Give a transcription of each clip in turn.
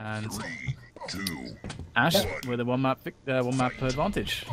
And Ash with a one map advantage.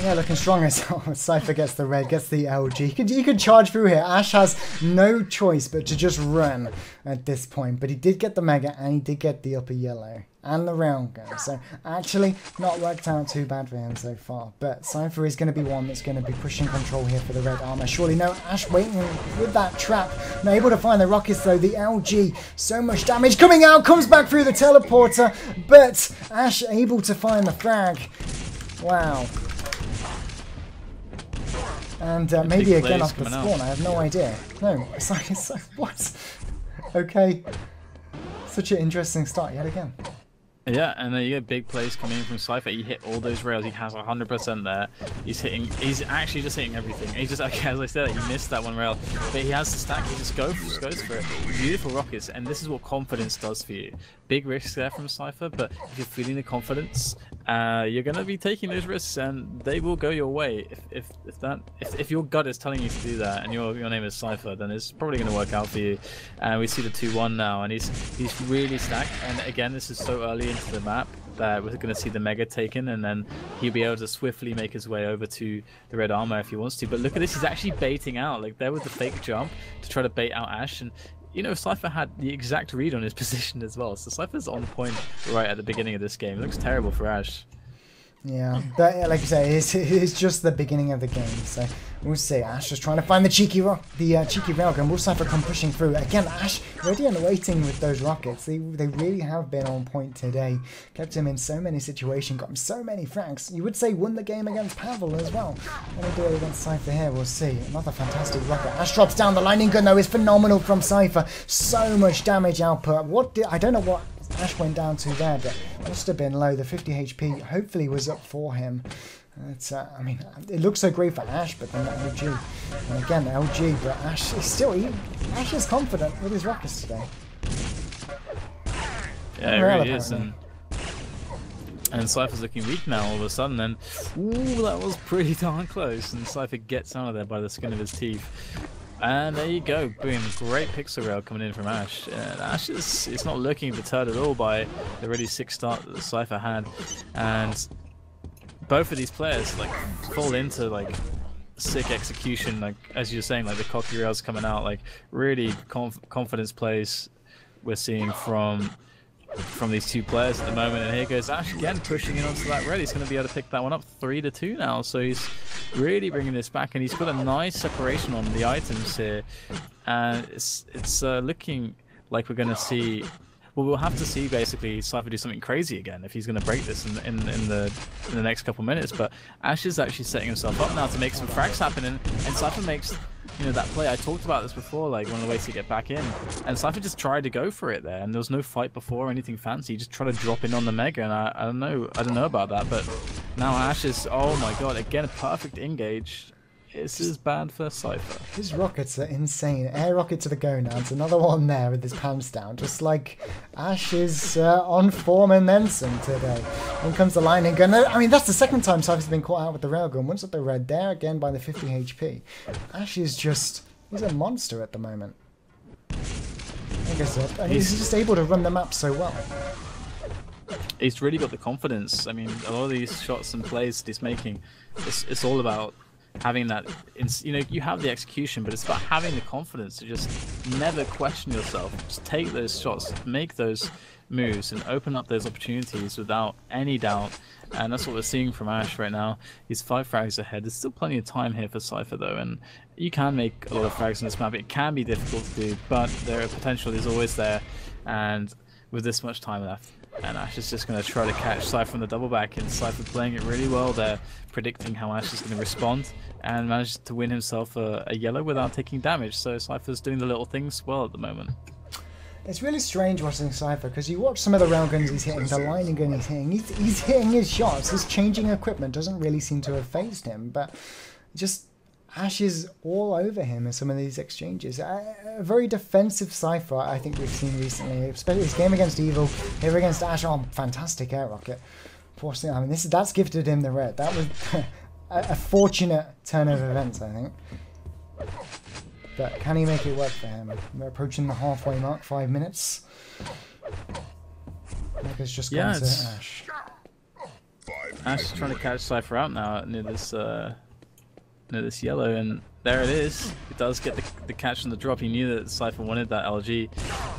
Yeah, looking strong as well. CYPHER gets the red, gets the LG. He could charge through here. Ash has no choice but to just run at this point. But he did get the mega and he did get the upper yellow and the round gun. So actually not worked out too bad for him so far. But CYPHER is going to be one that's going to be pushing control here for the red armor. Surely no, Ash waiting with that trap. Not able to find the rockets though. The LG, so much damage coming out, comes back through the teleporter. But Ash able to find the frag. Wow. And maybe again off the spawn, I have no idea. No, it's like, what? Okay. Such an interesting start yet again. Yeah, and then you get big plays coming in from CYPHER. He hit all those rails. He has 100% there. He's actually just hitting everything. He's just, okay, as I said, he missed that one rail, but he has the stack. He just goes for it. Beautiful rockets, and this is what confidence does for you. Big risks there from CYPHER, but if you're feeling the confidence, you're gonna be taking those risks, and they will go your way. If your gut is telling you to do that, and your name is CYPHER, then it's probably gonna work out for you. And we see the 2-1 now, and he's really stacked. And again, this is so early into the map that we're going to see the mega taken, and then he'll be able to swiftly make his way over to the red armor if he wants to. But look at this, he's actually baiting out, like there with the fake jump to try to bait out Ash. And you know, CYPHER had the exact read on his position as well, so CYPHER's on point right at the beginning of this game. It looks terrible for Ash. Yeah, but like I say, it's just the beginning of the game, so we'll see. Ash just trying to find the cheeky railgun. Will CYPHER come pushing through? Again, Ash ready and waiting with those rockets. They really have been on point today. Kept him in so many situations, got him so many frags. You would say won the game against Pavel as well. When they do it against CYPHER here, we'll see. Another fantastic rocket. Ash drops down. The lightning gun though is phenomenal from CYPHER. So much damage output. I don't know what Ash went down to there, but must have been low. The 50 HP hopefully was up for him. It's, I mean, it looks so great for Ash, but then that LG. And again, LG, but Ash is still, Ash is confident with his rockets today. Yeah, it really is. And CYPHER's looking weak now all of a sudden, and ooh, that was pretty darn close. And CYPHER gets out of there by the skin of his teeth. And there you go, boom, great pixel rail coming in from Ash. And Ash is not looking deterred at all by the really sick start that CYPHER had. And both of these players like fall into like sick execution, like as you're saying, like the cocky rails coming out, like really confidence plays we're seeing from these two players at the moment. And here goes Ash again pushing in onto that red. He's going to be able to pick that one up 3-2 now, so he's really bringing this back, and he's got a nice separation on the items here, and it's looking like we're going to see, well, we'll have to see basically CYPHER do something crazy again if he's going to break this in the next couple minutes. But Ash is actually setting himself up now to make some frags happen, and CYPHER makes, you know, that play. I talked about this before, like one of the ways to get back in, and CYPHER just tried to go for it there, and there was no fight before or anything fancy. He just tried to drop in on the mega, and I don't know about that, but now Ash is, oh my god, again a perfect engage. This is bad for CYPHER. His rockets are insane. Air rocket to the gonads, another one there with his pants down. Just like Ash is on form and then some today. In comes the lightning gun. I mean, that's the second time CYPHER's been caught out with the railgun. Once at the red, there again by the 50 HP. Ash is just, he's a monster at the moment. I guess so. And he's just able to run the map so well. He's really got the confidence. I mean, a lot of these shots and plays that he's making, it's all about having that, you know, you have the execution, but it's about having the confidence to just never question yourself. Just take those shots, make those moves, and open up those opportunities without any doubt. And that's what we're seeing from Ash right now. He's 5 frags ahead. There's still plenty of time here for CYPHER though, and you can make a lot of frags in this map. It can be difficult to do, but their potential is always there. And with this much time left, and Ash is just going to try to catch CYPHER on the double back, and CYPHER playing it really well there, predicting how Ash is going to respond, and managed to win himself a yellow without taking damage. So CYPHER's doing the little things well at the moment. It's really strange watching CYPHER, because you watch some of the railguns he's hitting, the lightning gun he's hitting, he's hitting his shots, his changing equipment doesn't really seem to have phased him, but just Ash is all over him in some of these exchanges. A very defensive CYPHER I think we've seen recently, especially his game against Evil, here against Ash. Oh, fantastic air rocket. Fortunately, I mean, that's gifted him the red. That was a fortunate turn of events, I think. But can he make it work for him? We're approaching the halfway mark, 5 minutes. has just gone to Ash. Ash is trying to catch Cypher out now near this yellow, and there it is. It does get the catch on the drop. He knew that Cypher wanted that LG,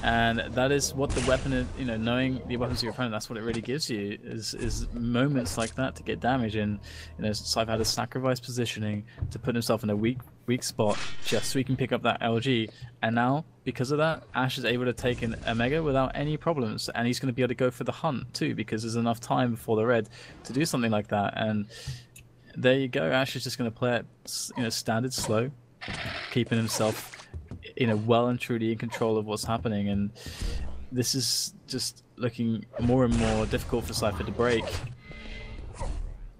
and that is what the weapon is, you know, knowing the weapons of your opponent, that's what it really gives you, is moments like that to get damage. And you know, Cypher had to sacrifice positioning to put himself in a weak spot just so he can pick up that LG, and now because of that, Ash is able to take an Omega without any problems, and he's going to be able to go for the hunt too, because there's enough time before the red to do something like that. And there you go. Ash is just going to play it, you know, standard slow, keeping himself, you know, well and truly in control of what's happening. And this is just looking more and more difficult for Cypher to break.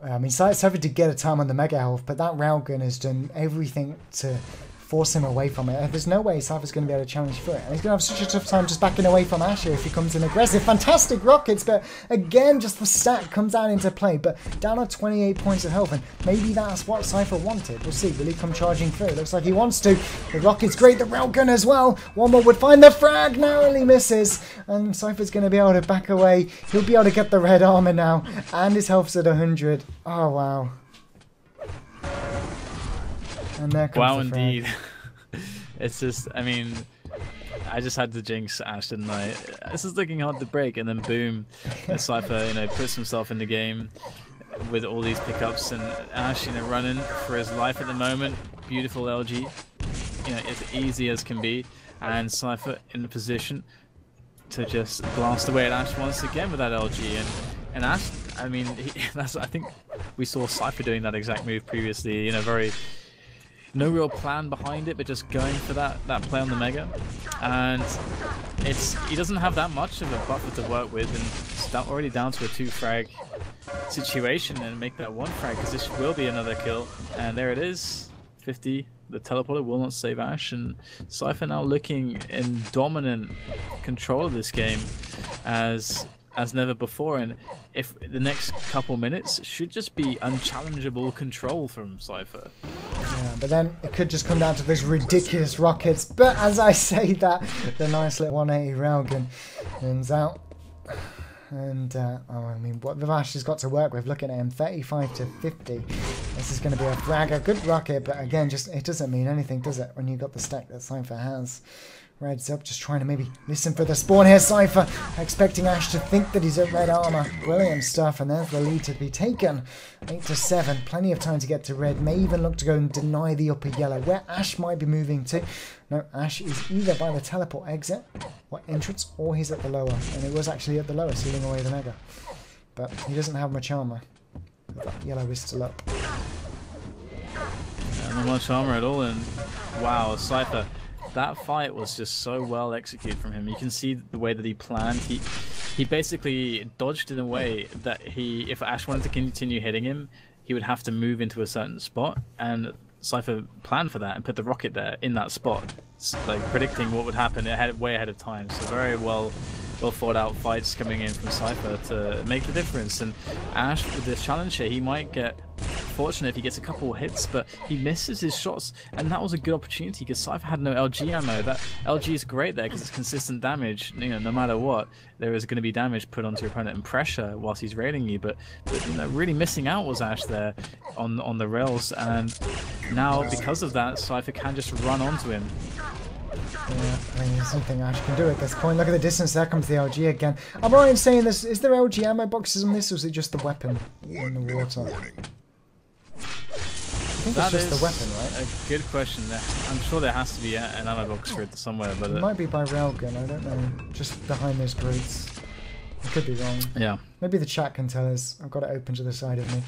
I mean, Cypher did get a time on the Mega Health, but that railgun has done everything to force him away from it. There's no way Cypher's going to be able to challenge through it. And he's going to have such a tough time just backing away from Asher if he comes in aggressive. Fantastic rockets, but again, just the stat comes down into play. But down at 28 points of health, and maybe that's what Cypher wanted. We'll see. Will he come charging through? Looks like he wants to. The rocket's great. The railgun as well. One more would find the frag. Narrowly misses. And Cypher's going to be able to back away. He'll be able to get the red armor now. And his health's at 100. Oh, wow. And there comes the frag. Indeed. It's just, I mean, I just had to jinx Ash, didn't I? This is looking hard to break, and then boom, Cypher, you know, puts himself in the game with all these pickups, and Ash, you know, running for his life at the moment. Beautiful LG, you know, as easy as can be, and Cypher in the position to just blast away at Ash once again with that LG, and Ash, I mean, I think we saw Cypher doing that exact move previously, you know, no real plan behind it, but just going for that play on the Mega. And he doesn't have that much of a buffer to work with, and it's already down to a 2-frag situation, and make that 1 frag, because this will be another kill. And there it is, 50. The teleporter will not save Ash, and Cypher now looking in dominant control of this game as never before. And if the next couple minutes should just be unchallengeable control from Cypher. Yeah, but then it could just come down to those ridiculous rockets. But as I say that, the nice little 180 railgun ends out. And, oh, I mean, what Vivash has got to work with, looking at him, 35 to 50. This is going to be a frag, a good rocket, but again, just it doesn't mean anything, does it, when you've got the stack that Cypher has. Red's up, just trying to maybe listen for the spawn here. Cypher expecting Ash to think that he's at red armor. Brilliant stuff, and there's the lead to be taken. 8 to 7, plenty of time to get to red. May even look to go and deny the upper yellow, where Ash might be moving to. No, Ash is either by the teleport exit or entrance, or he's at the lower. And it was actually at the lower, sealing away the Mega. But he doesn't have much armor. That yellow is still up. Not much armor at all, and wow, Cypher. That fight was just so well executed from him. You can see the way that he planned. He basically dodged in a way that if Ash wanted to continue hitting him, he would have to move into a certain spot, and Cypher planned for that and put the rocket there in that spot, like predicting what would happen way ahead of time. So very well thought out fights coming in from Cypher to make the difference. And Ash, with this challenge here, he might get fortunate if he gets a couple of hits, but he misses his shots, and that was a good opportunity because Cypher had no LG ammo. That LG is great there because it's consistent damage. You know, no matter what, there is going to be damage put onto your opponent and pressure whilst he's railing you. But you know, really missing out was Ash there on the rails, and now because of that, Cypher can just run onto him. Yeah, I mean, there's something Ash can do at this point. Look at the distance. There comes the LG again. I'm right in saying this. Is there LG ammo boxes on this, or is it just the weapon in the water? I think it's just the weapon, right? A good question. I'm sure there has to be an ammo box for it somewhere, but it might be by railgun. I don't know. Just behind those grates. I could be wrong. Yeah. Maybe the chat can tell us. I've got it open to the side of me.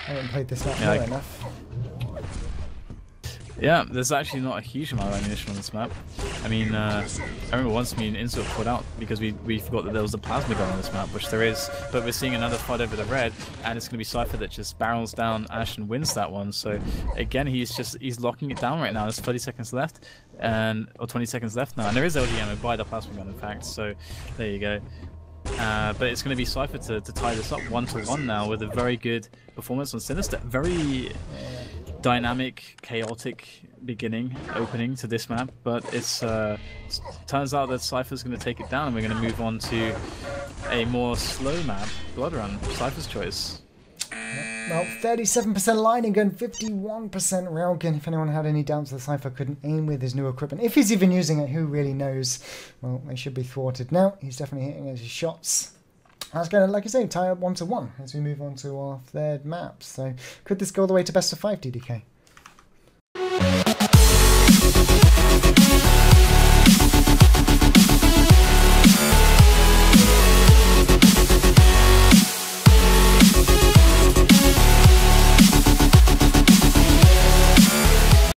I haven't played this map well enough. Yeah, there's actually not a huge amount of ammunition on this map. I mean, I remember once me and Insult put out because we forgot that there was a plasma gun on this map, which there is, but we're seeing another fight over the red, and it's going to be Cypher that just barrels down Ash and wins that one. So again, he's locking it down right now. There's 30 seconds left, or 20 seconds left now, and there is LG ammo by the plasma gun, in fact. So there you go. But it's going to be Cypher to tie this up 1-1 now with a very good performance on Sinister. Very dynamic, chaotic opening to this map, but it's turns out that CYPHER's going to take it down, and we're going to move on to a more slow map, Blood Run, CYPHER's choice. Well, 37% Lightning and 51% Railgun. If anyone had any doubts that CYPHER couldn't aim with his new equipment, if he's even using it, who really knows? Well, they should be thwarted now. He's definitely hitting his shots. That's going to, like I say, tie up 1-1 as we move on to our third map. So could this go all the way to best of 5, DDK?